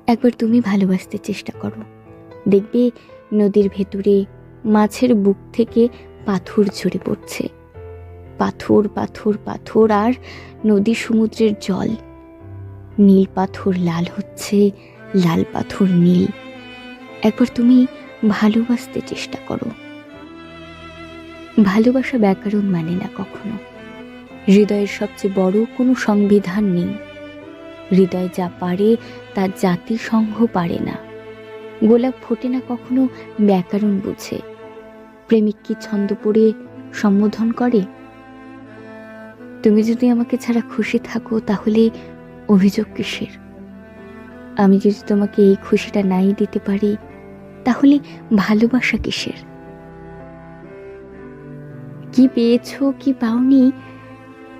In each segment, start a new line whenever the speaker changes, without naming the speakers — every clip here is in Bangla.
একবার তুমি ভালোবাসতে চেষ্টা করো, দেখবে নদীর ভেতরে মাছের বুক থেকে পাথর ঝরে পড়ছে। পাথর পাথর পাথর, আর নদী সমুদ্রের জল। নীল পাথর লাল হচ্ছে, লাল পাথর নীল। একবার তুমি ভালোবাসতে চেষ্টা করো। ভালোবাসা ব্যাকরণ মানে না কখনো। হৃদয়ের সবচেয়ে বড় কোনো সংবিধান নেই। হৃদয় যা পারে তা জাতিসংঘ পারে না। গোলাপ ফোটে না কখনো ব্যাকরণ বুঝে। প্রেমিক কি ছন্দ পড়ে সম্বোধন করে? তুমি যদি আমাকে ছাড়া খুশি থাকো, তাহলে অভিযোগ কিসের? আমি যদি তোমাকে এই খুশিটা নাই দিতে পারি, তাহলে ভালোবাসা কিসের? কি পেয়েছো কি পাওনি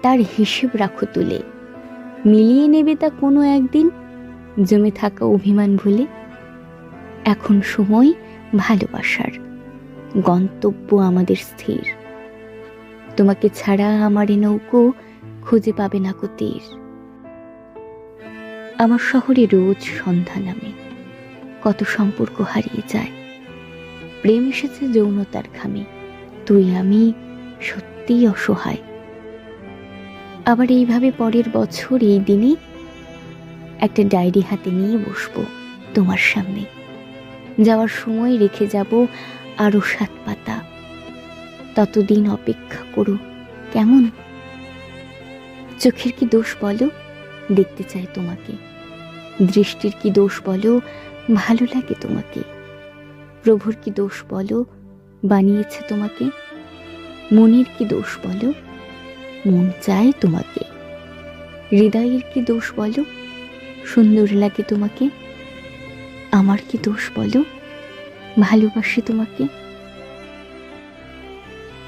তার হিসেব রাখো তুলে। মিলিয়ে নেবে তা কোনো একদিন, জমে থাকা অভিমান ভুলে। এখন সময় ভালোবাসার, গন্তব্য আমাদের স্থির। তোমাকে ছাড়া আমার এ নৌকো খুঁজে পাবে না কো তীর। আমার শহরে রোজ সন্ধ্যা নামে, কত সম্পর্ক হারিয়ে যায়। প্রেম এসেছে যৌনতার খামে, তুই আমি সত্যিই অসহায়। আবার এইভাবে পরের বছর এই দিনে একটা ডায়েরি হাতে নিয়ে বসবো তোমার সামনে। যাওয়ার সময় রেখে যাব আরো 7 পাতা। ততদিন অপেক্ষা করো কেমন? চোখের কি দোষ বলো, দেখতে চাই তোমাকে। দৃষ্টির কি দোষ বলো, ভালো লাগে তোমাকে। প্রভুর কি দোষ বলো, বানিয়েছে তোমাকে। মনের কি দোষ বলো, মন চায় তোমাকে। হৃদয়ের কি দোষ বলো, সুন্দর লাগে তোমাকে। আমার কি দোষ বলো, ভালোবাসি তোমাকে।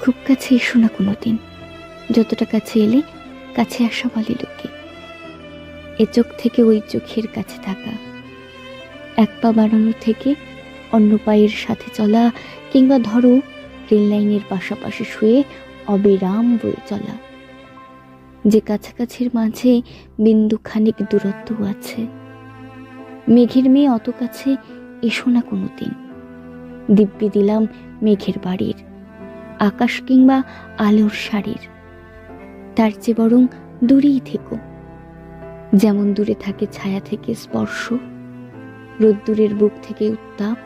খুব কাছে এসো না কোনোদিন, যতটা কাছে এলে কাছে আসা বলে লোকে। এ চোখ থেকে ওই চোখের কাছে থাকা, এক পা বাড়ানো থেকে অন্য পায়ের সাথে চলা, কিংবা ধরো রেল লাইনের পাশাপাশি শুয়ে অবিরাম বয়ে চলা। যে কাছাকাছির মাঝে বিন্দু খানিক দূরত্ব আছে। মেঘের মেয়ে অত কাছে এসো না কোনোদিন, দিব্যি দিলাম মেঘের বাড়ির, আকাশ কিংবা আলোর শাড়ির। তার চেয়ে বরং দূরেই থেকো, যেমন দূরে থাকে ছায়া থেকে স্পর্শ, রোদ্দুরের বুক থেকে উত্তাপ,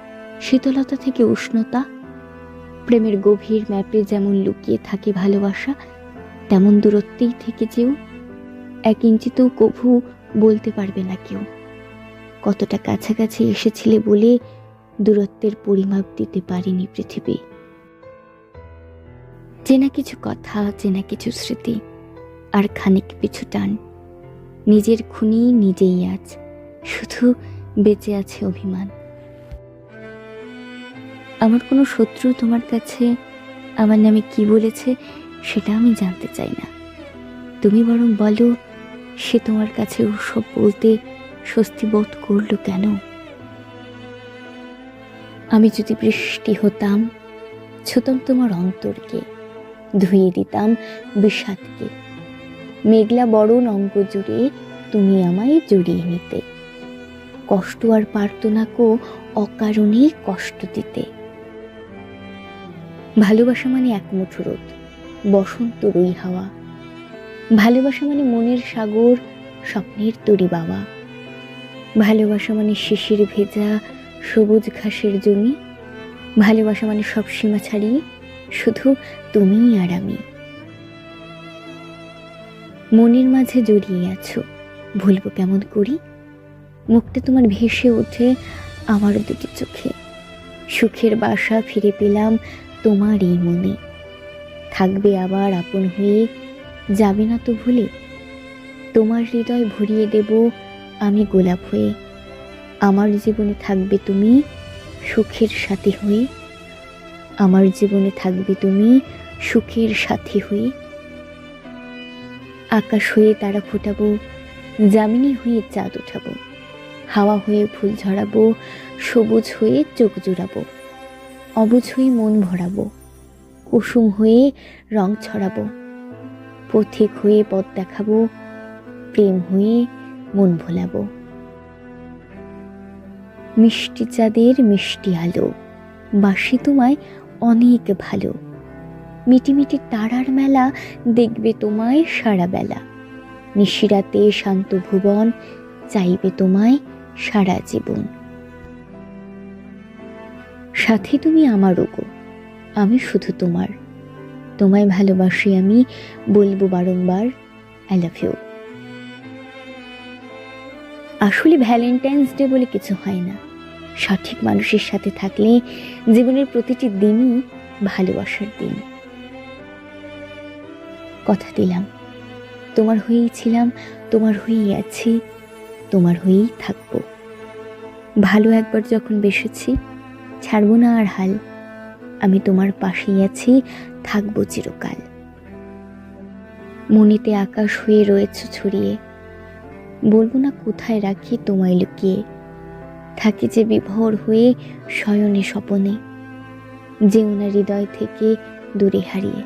শীতলতা থেকে উষ্ণতা। প্রেমের গভীর ম্যাপে যেমন লুকিয়ে থাকে ভালোবাসা, তেমন দূরত্বেই থেকে যেও। 1 ইঞ্চিতেও কভু বলতে পারবে না কেউ কতটা কাছাকাছি এসেছিলে বলে দূরত্বের পরিমাপ দিতে পারিনি পৃথিবী। চেনা কিছু কথা, চেনা কিছু স্মৃতি, আর খানিক পিছু টান। নিজের খুনি নিজেই আজ, শুধু বেঁচে আছে অভিমান। আমার কোনো শত্রু তোমার কাছে আমার নামে কি বলেছে সেটা আমি জানতে চাই না। তুমি বরং বলো, সে তোমার কাছে ওসব বলতে স্বস্তি বোধ করলো কেন? আমি যদি বৃষ্টি হতাম, ছুতাম তোমার অন্তরকে, ধুয়ে দিতাম বিষাদকে। মেঘলা বরণ অঙ্গ জুড়ে তুমি আমায় জড়িয়ে নিতে, কষ্ট আর পারত না কো অকারণে কষ্ট দিতে। ভালোবাসা মানে এক মুঠো রোদ, বসন্ত রুই হাওয়া। ভালোবাসা মানে মনের সাগর, স্বপ্নের তরি বাওয়া। ভালোবাসা মানে শিশির ভেজা সবুজ ঘাসের জমি। ভালোবাসা মানে সব সীমা ছাড়িয়ে শুধু তুমি আর আমি। মনের মাঝে জড়িয়ে আছো, ভুলবো কেমন করি? মুখটা তোমার ভেসে ওঠে আমারও দুটি চোখে। সুখের বাসা ফিরে পেলাম তোমার এই মনে। থাকবে আবার আপন হয়ে, যাবে না তো ভুলে। তোমার হৃদয় ভরিয়ে দেব আমি গোলাপ হয়ে। আমার জীবনে থাকবে তুমি সুখের সাথী হয়ে। আমার জীবনে থাকবে তুমি সুখের সাথী হয়ে। আকাশ হয়ে তারা ফোটাবো, জামিনী হয়ে চাঁদ উঠাবো। হাওয়া হয়ে ফুল ঝরাবো, সবুজ হয়ে চোখ জুড়াবো। অবুঝ হয়ে মন ভরাবো, কুসুম হয়ে রং ছড়াবো। পথিক হয়ে পথ দেখাবো, প্রেম হয়ে মন ভোলাবো। মিষ্টি চাঁদের মিষ্টি আলো, বাসি তোমায় অনেক ভালো। মিটিমিটি তারার মেলা, দেখবে তোমায় সারা বেলা। নিশিরাতে শান্ত ভুবন, চাইবে তোমায় সারা জীবন। সাথী তুমি আমারও গো, আমি শুধু তোমার। তোমায় ভালোবাসি আমি, বলবো বারংবার আই লাভ ইউ। আসলে ভ্যালেন্টাইন্স ডে বলে কিছু হয় না। সঠিক মানুষের সাথে থাকলে জীবনের প্রতিটি দিনই ভালোবাসার দিন। কথা দিলাম, তোমার হয়েই ছিলাম, তোমার হয়েই আছি, তোমার হয়েই থাকবো। ভালো একবার যখন বেসেছি, ছাড়বো না আর হাল। আমি তোমার পাশেই আছি, থাকবো চিরকাল। মনেতে আকাশ হয়ে রয়েছ ছড়িয়ে, বলবো না কোথায় রাখি তোমায় লুকিয়ে। থাকি যে বিভোর হয়ে শয়নে স্বপনে, যেও না হৃদয় থেকে দূরে হারিয়ে।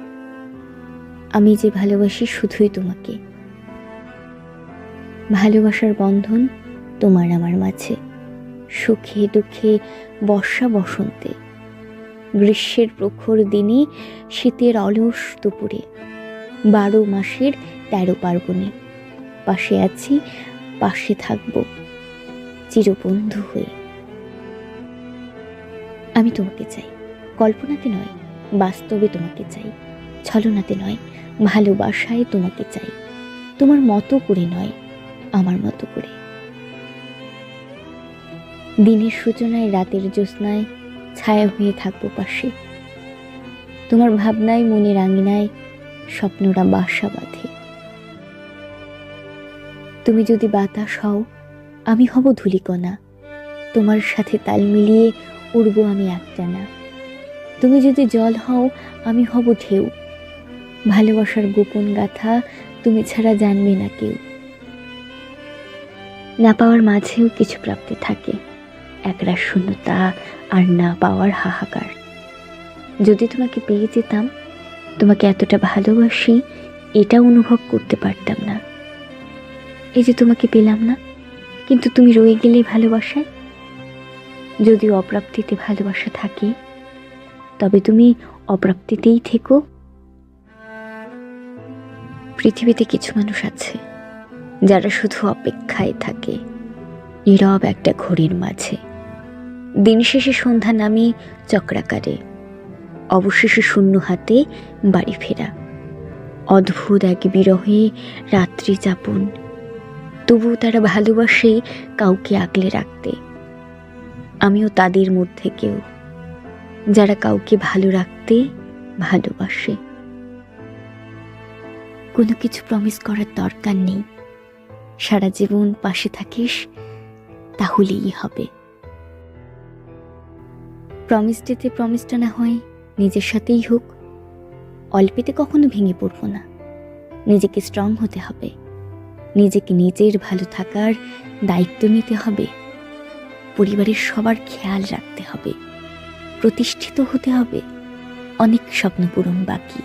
আমি যে ভালোবাসি শুধুই তোমাকে। ভালোবাসার বন্ধন তোমার আমার মাঝে, সুখে দুঃখে, বর্ষা বসন্তে, গ্রীষ্মের প্রখর দিনে, শীতের অলস দুপুরে, 12 মাসের 13 পার্বণে। পাশে আছি, পাশে থাকবো চিরবন্ধু হয়ে। আমি তোমাকে চাই, কল্পনাতে নয় বাস্তবে তোমাকে চাই। ছলনাতে নয় ভালোবাসায় তোমাকে চাই। তোমার মতো করে নয়, আমার মতো করে। দিনের সূচনায় রাতের জ্যোৎস্নায় ছায়া হয়ে থাকবো পাশে। তোমার ভাবনায় মনের আঙিনায় স্বপ্নরা বাসা বাঁধে। তুমি যদি বাতাস হও, আমি হব ধূলিকণা। তোমার সাথে তাল মিলিয়ে উড়ব আমি একটানা। তুমি যদি জল হও, আমি হব ঢেউ। ভালোবাসার গোপন গাথা তুমি ছাড়া জানবে না কেউ। না পাওয়ার মাঝেও কিছু প্রাপ্তি থাকে, একরাশ শূন্যতা আর না পাওয়ার হাহাকার। যদি তোমাকে পেয়ে যেতাম, তোমাকে এতটা ভালোবাসি এটা অনুভব করতে পারতাম না। এই যে তোমাকে পেলাম না, কিন্তু তুমি রয়ে গেলে ভালোবাসায়। যদি অপ্রাপ্তিতে ভালোবাসা থাকে, তবে তুমি অপ্রাপ্তিতেই থেকো। পৃথিবীতে কিছু মানুষ আছে যারা শুধু অপেক্ষায় থাকে, নীরব একটা ঘড়ির মাঝে। দিন শেষে সন্ধ্যা নামে চক্রাকারে, অবশেষে শূন্য হাতে বাড়ি ফেরা। অদ্ভুত এক বিরহে রাত্রি যাপন, তবুও তারা ভালোবাসে কাউকে আগলে রাখতে। আমিও তাদের মধ্যে কেউ, যারা কাউকে ভালো রাখতে ভালোবাসে। কোনো কিছু প্রমিস করার দরকার নেই, সারা জীবন পাশে থাকিস তাহলেই হবে। প্রমিস ডেতে প্রমিসটা না হয় নিজের সাথেই হোক। অল্পেতে কখনো ভেঙে পড়ব না। নিজেকে স্ট্রং হতে হবে, নিজেকে নিজের ভালো থাকার দায়িত্ব নিতে হবে, পরিবারের সবার খেয়াল রাখতে হবে, প্রতিষ্ঠিত হতে হবে। অনেক স্বপ্ন পূরণ বাকি।